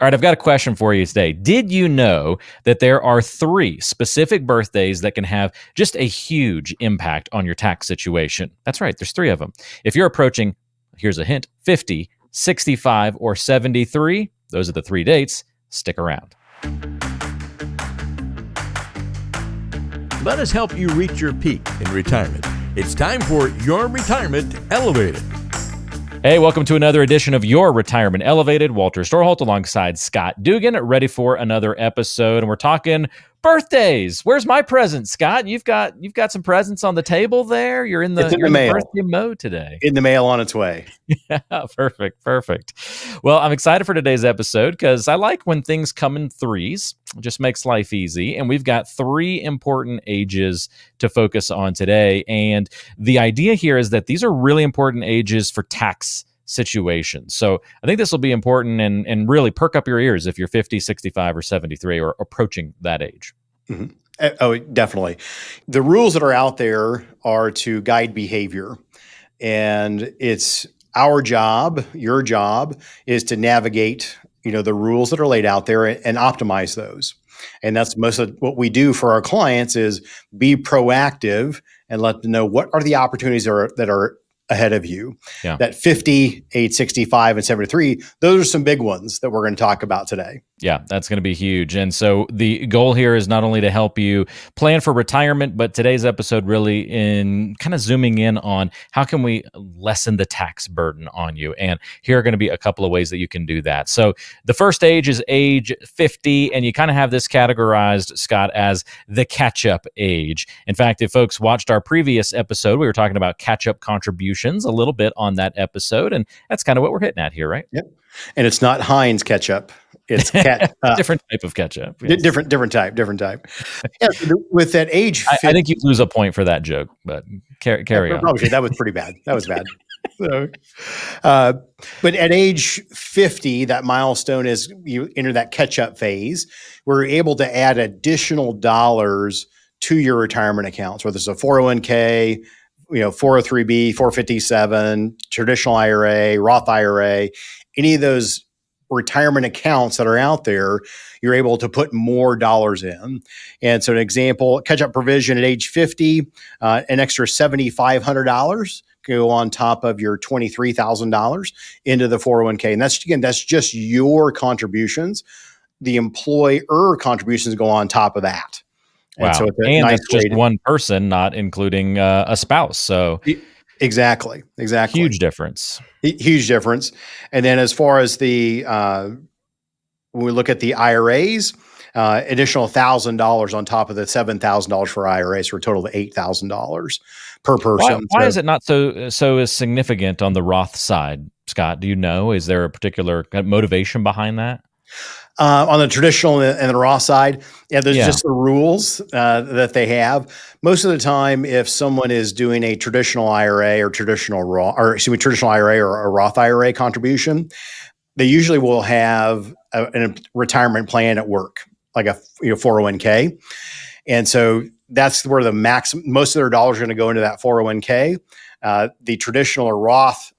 All right, I've got a question for you today. Did you know that there are 3 specific birthdays that can have just a huge impact on your tax situation? That's right, there's 3 of them. If you're approaching, here's a hint, 50, 65, or 73, those are the 3 dates. Stick around. Let us help you reach your peak in retirement. It's time for Your Retirement Elevated. Hey, welcome to another edition of Your Retirement Elevated. Walter Storholt alongside Scott Dugan, ready for another episode. And we're talking birthdays. Where's my present, Scott? You've got some presents on the table there. You're in the birthday mode today. In the mail on its way. Yeah, perfect. Well, I'm excited for today's episode because I like when things come in threes. It just makes life easy. And we've got 3 important ages to focus on today. And the idea here is that these are really important ages for tax situations. So I think this will be important and really perk up your ears if you're 50, 65, or 73 or approaching that age. Mm-hmm. Oh, definitely. The rules that are out there are to guide behavior. And it's our job, your job, is to navigate, the rules that are laid out there and optimize those. And that's most of what we do for our clients is be proactive and let them know what are the opportunities that are ahead of you. Yeah. That 50, 8, 65, and 73, those are some big ones that we're going to talk about today. Yeah, that's going to be huge. And so the goal here is not only to help you plan for retirement, but today's episode really in kind of zooming in on how can we lessen the tax burden on you. And here are going to be a couple of ways that you can do that. So the first age is age 50, and you kind of have this categorized, Scott, as the catch-up age. In fact, if folks watched our previous episode, we were talking about catch-up contributions a little bit on that episode, and that's kind of what we're hitting at here, right? Yep. And it's not Heinz ketchup. It's different type of ketchup. Yes. Different type. Yeah, so with that age, I think you lose a point for that joke, but carry on. Probably that was pretty bad. That was bad. So, but at age 50, that milestone is you enter that catch-up phase. We're able to add additional dollars to your retirement accounts, whether it's a 401k, 403b, 457, traditional IRA, Roth IRA, any of those retirement accounts that are out there, you're able to put more dollars in. And so an example, catch-up provision at age 50, an extra $7,500 go on top of your $23,000 into the 401k. And that's just your contributions. The employer contributions go on top of that. Wow. And, so that's just one person, not including a spouse. So Exactly. Huge difference. Huge difference. And then as far as when we look at the IRAs, additional $1,000 on top of the $7,000 for IRAs, for a total of $8,000 per person. Why is it not so significant on the Roth side, Scott? Do you know? Is there a particular motivation behind that? On the traditional and the Roth side, there's just the rules that they have. Most of the time, if someone is doing a traditional IRA or traditional IRA or a Roth IRA contribution, they usually will have a retirement plan at work, like a 401k, and so that's where most of their dollars are going to go into that 401k. The traditional or Roth,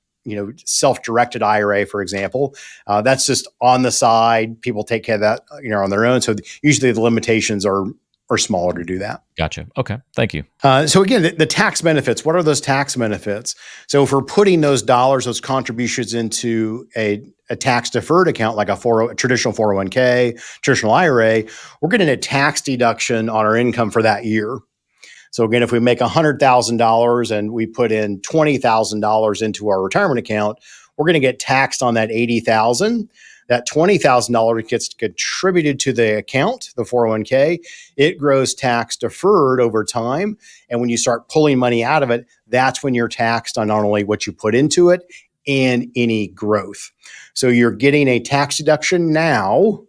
self-directed IRA, for example, that's just on the side. People take care of that, on their own. So usually the limitations are smaller to do that. Gotcha. Okay. Thank you. So again, the tax benefits, what are those tax benefits? So if we're putting those contributions into a tax deferred account, like a traditional 401k, traditional IRA, we're getting a tax deduction on our income for that year. So again, if we make $100,000 and we put in $20,000 into our retirement account, we're going to get taxed on that $80,000. That $20,000 gets contributed to the account, the 401k. It grows tax deferred over time. And when you start pulling money out of it, that's when you're taxed on not only what you put into it and any growth. So you're getting a tax deduction now,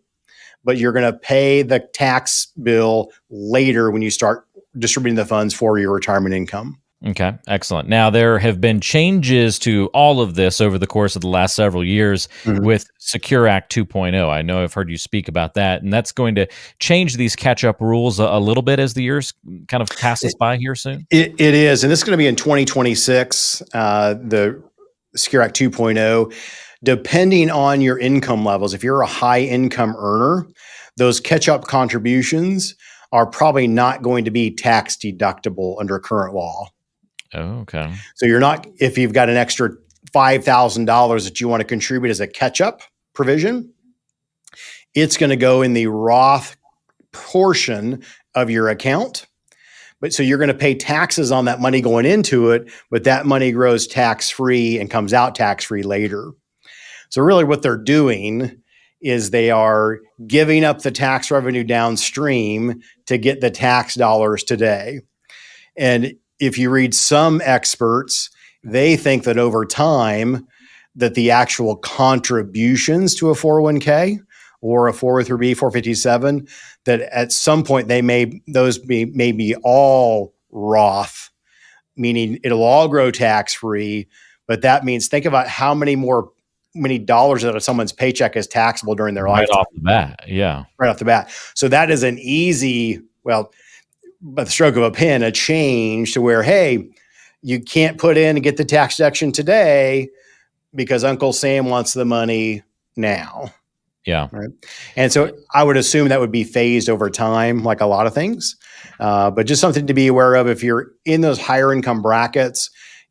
but you're going to pay the tax bill later when you start distributing the funds for your retirement income. Okay, excellent. Now, there have been changes to all of this over the course of the last several years with Secure Act 2.0. I know I've heard you speak about that, and that's going to change these catch-up rules a little bit as the years kind of pass us by here soon. It is, and this is going to be in 2026, the Secure Act 2.0. Depending on your income levels, if you're a high income earner, those catch up contributions are probably not going to be tax deductible under current law. Oh, okay. So you're not, if you've got an extra $5,000 that you want to contribute as a catch up provision, it's going to go in the Roth portion of your account. But so you're going to pay taxes on that money going into it, but that money grows tax free and comes out tax free later. So really what they're doing is they are giving up the tax revenue downstream to get the tax dollars today. And if you read some experts, they think that over time that the actual contributions to a 401k or a 403b, 457, that at some point those may be all Roth, meaning it'll all grow tax free. But that means think about how many dollars out of someone's paycheck is taxable during their Right lifetime. off the bat. Yeah. Right off the bat. So that is an easy, by the stroke of a pen, a change to where, hey, you can't put in and get the tax deduction today because Uncle Sam wants the money now. Yeah. Right. And so I would assume that would be phased over time, like a lot of things. But just something to be aware of if you're in those higher income brackets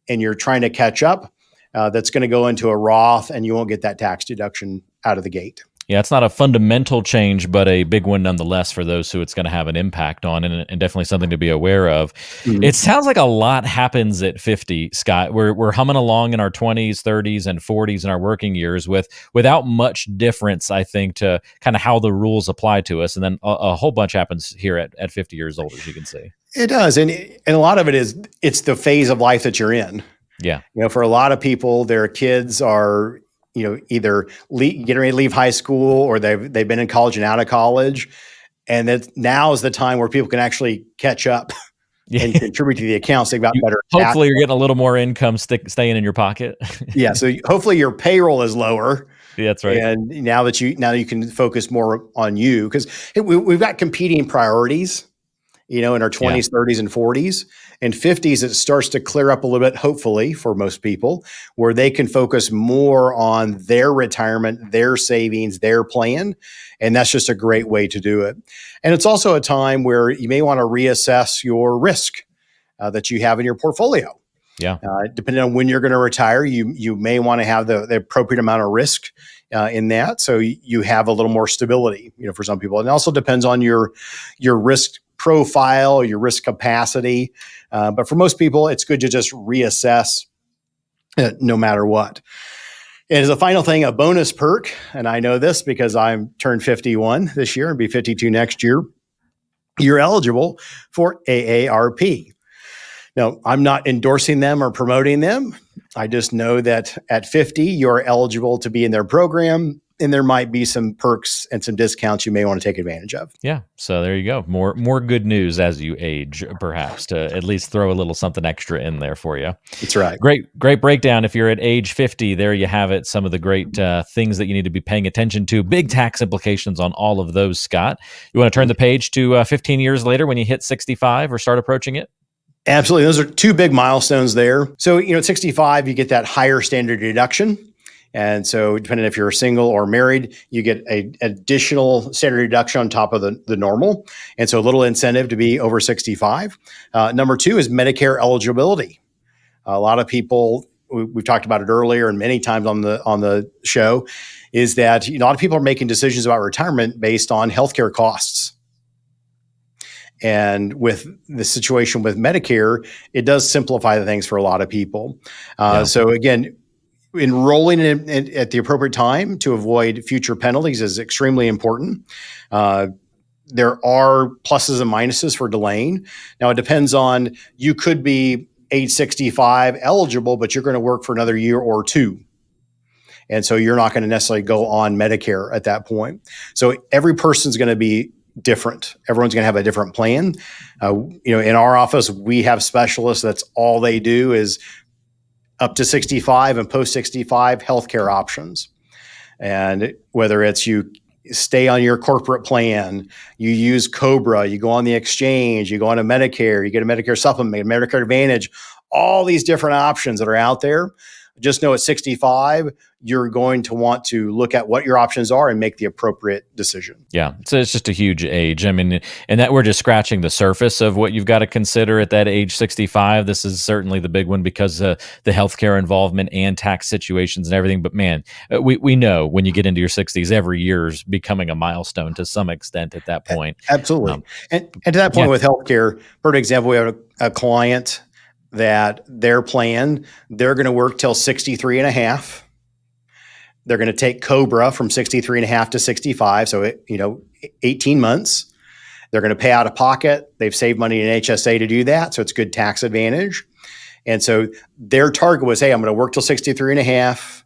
and you're trying to catch up, that's going to go into a Roth and you won't get that tax deduction out of the gate. Yeah, it's not a fundamental change, but a big one nonetheless for those who it's going to have an impact on, and definitely something to be aware of. Mhm. It sounds like a lot happens at 50, Scott. We're humming along in our 20s, 30s, and 40s in our working years without much difference, I think, to kind of how the rules apply to us. And then a whole bunch happens here at 50 years old, as you can see. It does. And a lot of it is, it's the phase of life that you're in. Yeah. For a lot of people, their kids are, either getting ready to leave high school or they've been in college and out of college. And that now is the time where people can actually catch up and contribute to the accounts. They've got better. Hopefully you're getting a little more income staying in your pocket. Yeah. So hopefully your payroll is lower. Yeah, that's right. And now you can focus more on you, because we've got competing priorities, in our 20s, 30s, and 40s. And 50s, it starts to clear up a little bit, hopefully, for most people, where they can focus more on their retirement, their savings, their plan. And that's just a great way to do it. And it's also a time where you may want to reassess your risk that you have in your portfolio. Yeah. Depending on when you're going to retire, you may want to have the appropriate amount of risk in that, so you have a little more stability. For some people, and it also depends on your risk profile, your risk capacity. But for most people, it's good to just reassess no matter what. And as a final thing, a bonus perk, and I know this because I'm turned 51 this year and be 52 next year. You're eligible for AARP. Now, I'm not endorsing them or promoting them. I just know that at 50, you're eligible to be in their program, and there might be some perks and some discounts you may want to take advantage of. Yeah. So there you go. More good news as you age, perhaps, to at least throw a little something extra in there for you. That's right. Great breakdown. If you're at age 50, there you have it. Some of the great things that you need to be paying attention to. Big tax implications on all of those, Scott. You want to turn the page to 15 years later when you hit 65 or start approaching it? Absolutely. Those are two big milestones there. So, at 65, you get that higher standard deduction. And so depending if you're single or married, you get an additional standard deduction on top of the normal. And so a little incentive to be over 65. Number two is Medicare eligibility. A lot of people, we've talked about it earlier and many times on the show, is that a lot of people are making decisions about retirement based on healthcare costs. And with the situation with Medicare, it does simplify the things for a lot of people. So again, enrolling at the appropriate time to avoid future penalties is extremely important. There are pluses and minuses for delaying. Now, it depends on, you could be age 65 eligible, but you're going to work for another year or two. And so you're not going to necessarily go on Medicare at that point. So every person's going to be different. Everyone's going to have a different plan. In our office, we have specialists that's all they do is up to 65 and post 65 healthcare options. And whether it's you stay on your corporate plan, you use COBRA, you go on the exchange, you go on to Medicare, you get a Medicare supplement, Medicare Advantage, all these different options that are out there. just know at 65, you're going to want to look at what your options are and make the appropriate decision. Yeah. So it's just a huge age. I mean, and that we're just scratching the surface of what you've got to consider at that age 65. This is certainly the big one because the healthcare involvement and tax situations and everything. But man, we know when you get into your 60s, every year's becoming a milestone to some extent at that point. Absolutely. And to that point with healthcare, for example, we have a client that their plan, they're going to work till 63 and a half. They're going to take COBRA from 63 and a half to 65. So, 18 months. They're going to pay out of pocket. They've saved money in HSA to do that. So it's good tax advantage. And so their target was, hey, I'm going to work till 63 and a half.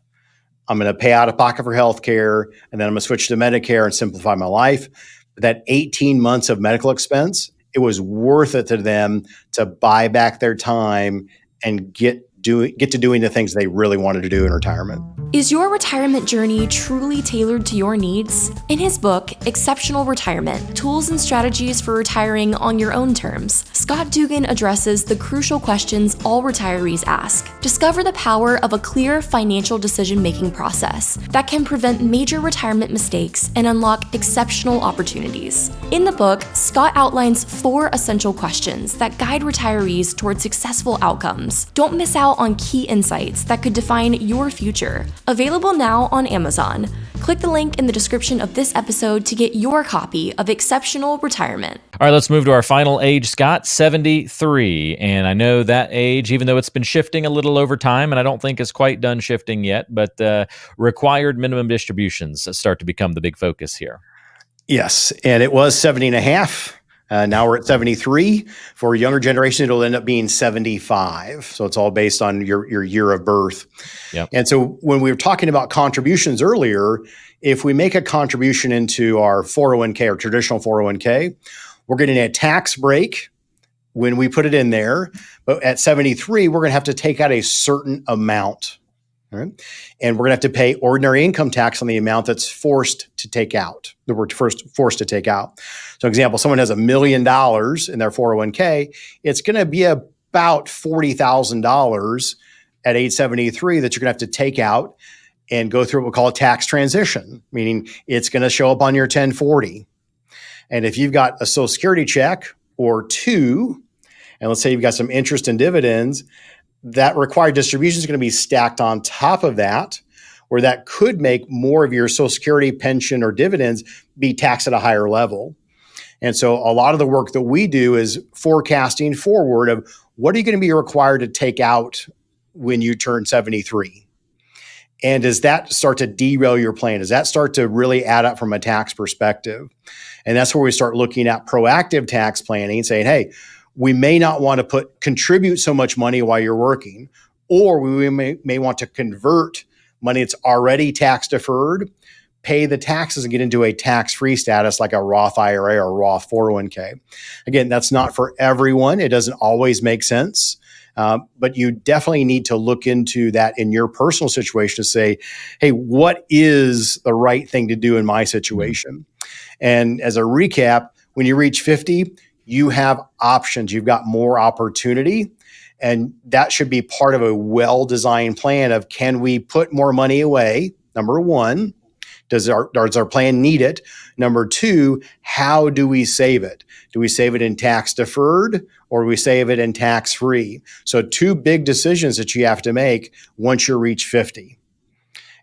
I'm going to pay out of pocket for healthcare. And then I'm going to switch to Medicare and simplify my life. But that 18 months of medical expense, it was worth it to them to buy back their time and get to doing the things they really wanted to do in retirement. Is your retirement journey truly tailored to your needs? In his book, Exceptional Retirement: Tools and Strategies for Retiring on Your Own Terms, Scott Dugan addresses the crucial questions all retirees ask. Discover the power of a clear financial decision-making process that can prevent major retirement mistakes and unlock exceptional opportunities. In the book, Scott outlines 4 essential questions that guide retirees toward successful outcomes. Don't miss out on key insights that could define your future. Available now on Amazon. Click the link in the description of this episode to get your copy of Exceptional Retirement. All right, let's move to our final age, Scott, 73. And I know that age, even though it's been shifting a little over time, and I don't think it's quite done shifting yet, but required minimum distributions start to become the big focus here. Yes, and it was 70 and a half. Now we're at 73. For a younger generation, it'll end up being 75. So it's all based on your year of birth. Yep. And so when we were talking about contributions earlier, if we make a contribution into our 401k or traditional 401k, we're getting a tax break when we put it in there. But at 73, we're going to have to take out a certain amount. All right? And we're going to have to pay ordinary income tax on the amount that's forced to take out, that we're forced to take out. So example, someone has $1 million in their 401k, it's going to be about $40,000 at age 73 that you're going to have to take out and go through what we call a tax transition, meaning it's going to show up on your 1040. And if you've got a Social Security check or 2, and let's say you've got some interest and dividends, that required distribution is going to be stacked on top of that, where that could make more of your Social Security, pension, or dividends be taxed at a higher level. And so a lot of the work that we do is forecasting forward of what are you going to be required to take out when you turn 73? And does that start to derail your plan? Does that start to really add up from a tax perspective? And that's where we start looking at proactive tax planning, saying, hey, we may not want to contribute so much money while you're working, or we may want to convert money that's already tax deferred, pay the taxes and get into a tax-free status like a Roth IRA or a Roth 401k. Again, that's not for everyone. It doesn't always make sense. But you definitely need to look into that in your personal situation to say, hey, what is the right thing to do in my situation? And as a recap, when you reach 50, you have options. You've got more opportunity. And that should be part of a well-designed plan of, can we put more money away? Number one, does our plan need it? Number two, how do we save it? Do we save it in tax deferred or do we save it in tax free? So 2 big decisions that you have to make once you reach 50.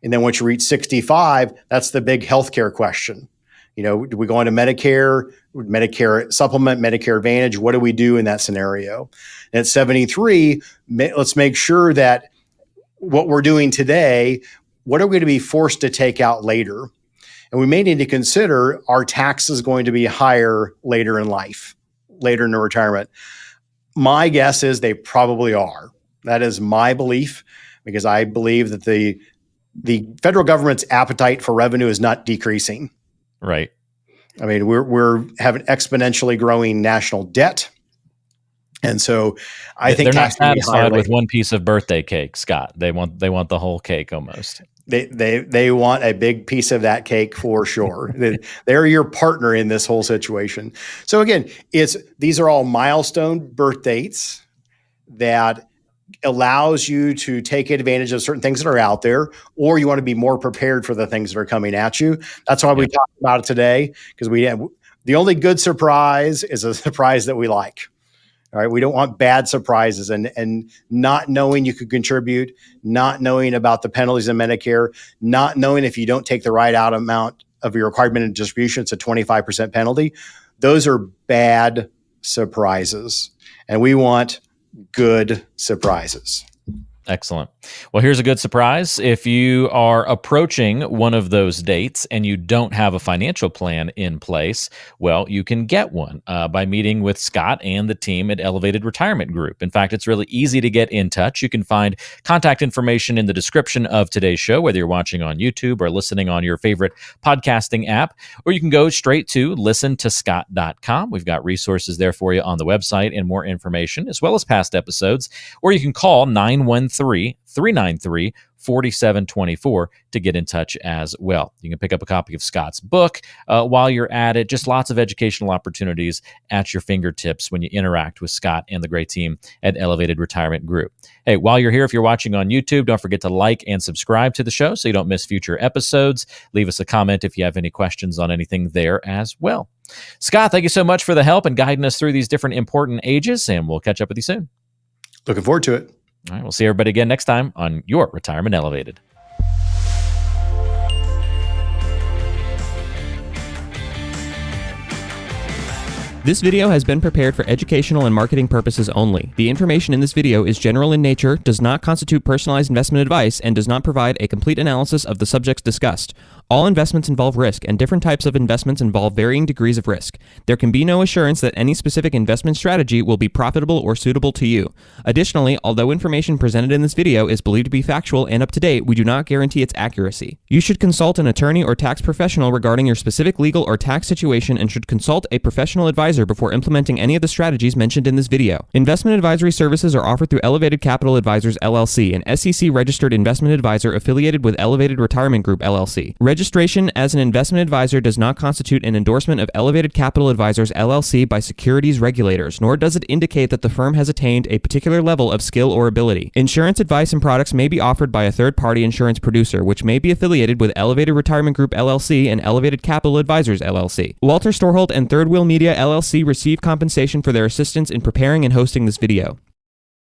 And then once you reach 65, that's the big healthcare question. Do we go into Medicare supplement, Medicare Advantage? What do we do in that scenario? And at 73, let's make sure that what we're doing today, what are we going to be forced to take out later? And we may need to consider, are taxes going to be higher later in life, later in the retirement? My guess is they probably are. That is my belief, because I believe that the federal government's appetite for revenue is not decreasing. Right. I mean, we're having exponentially growing national debt. And so I think they're not satisfied with later. one piece of birthday cake, Scott. They want the whole cake almost. They want a big piece of that cake for sure. They're your partner in this whole situation. So again, these are all milestone birth dates that allows you to take advantage of certain things that are out there, or you want to be more prepared for the things that are coming at you. That's why we talked about it today, because the only good surprise is a surprise that we like. All right. We don't want bad surprises, and not knowing you could contribute, not knowing about the penalties in Medicare, not knowing if you don't take the right out amount of your required minimum distribution, it's a 25% penalty. Those are bad surprises, and we want good surprises. Excellent. Well, here's a good surprise. If you are approaching one of those dates and you don't have a financial plan in place, well, you can get one by meeting with Scott and the team at Elevated Retirement Group. In fact, it's really easy to get in touch. You can find contact information in the description of today's show, whether you're watching on YouTube or listening on your favorite podcasting app, or you can go straight to listentoscott.com. We've got resources there for you on the website and more information, as well as past episodes, or you can call 913-393-4724 to get in touch as well. You can pick up a copy of Scott's book while you're at it. Just lots of educational opportunities at your fingertips when you interact with Scott and the great team at Elevated Retirement Group. Hey, while you're here, if you're watching on YouTube, don't forget to like and subscribe to the show so you don't miss future episodes. Leave us a comment if you have any questions on anything there as well. Scott, thank you so much for the help and guiding us through these different important ages, and we'll catch up with you soon. Looking forward to it. All right, we'll see everybody again next time on Your Retirement Elevated. This video has been prepared for educational and marketing purposes only. The information in this video is general in nature, does not constitute personalized investment advice, and does not provide a complete analysis of the subjects discussed. All investments involve risk, and different types of investments involve varying degrees of risk. There can be no assurance that any specific investment strategy will be profitable or suitable to you. Additionally, although information presented in this video is believed to be factual and up to date, we do not guarantee its accuracy. You should consult an attorney or tax professional regarding your specific legal or tax situation and should consult a professional advisor before implementing any of the strategies mentioned in this video. Investment advisory services are offered through Elevated Capital Advisors LLC, an SEC-registered investment advisor affiliated with Elevated Retirement Group LLC. Registration as an investment advisor does not constitute an endorsement of Elevated Capital Advisors LLC by securities regulators, nor does it indicate that the firm has attained a particular level of skill or ability. Insurance advice and products may be offered by a third-party insurance producer, which may be affiliated with Elevated Retirement Group LLC and Elevated Capital Advisors LLC. Walter Storholt and Third Wheel Media LLC receive compensation for their assistance in preparing and hosting this video.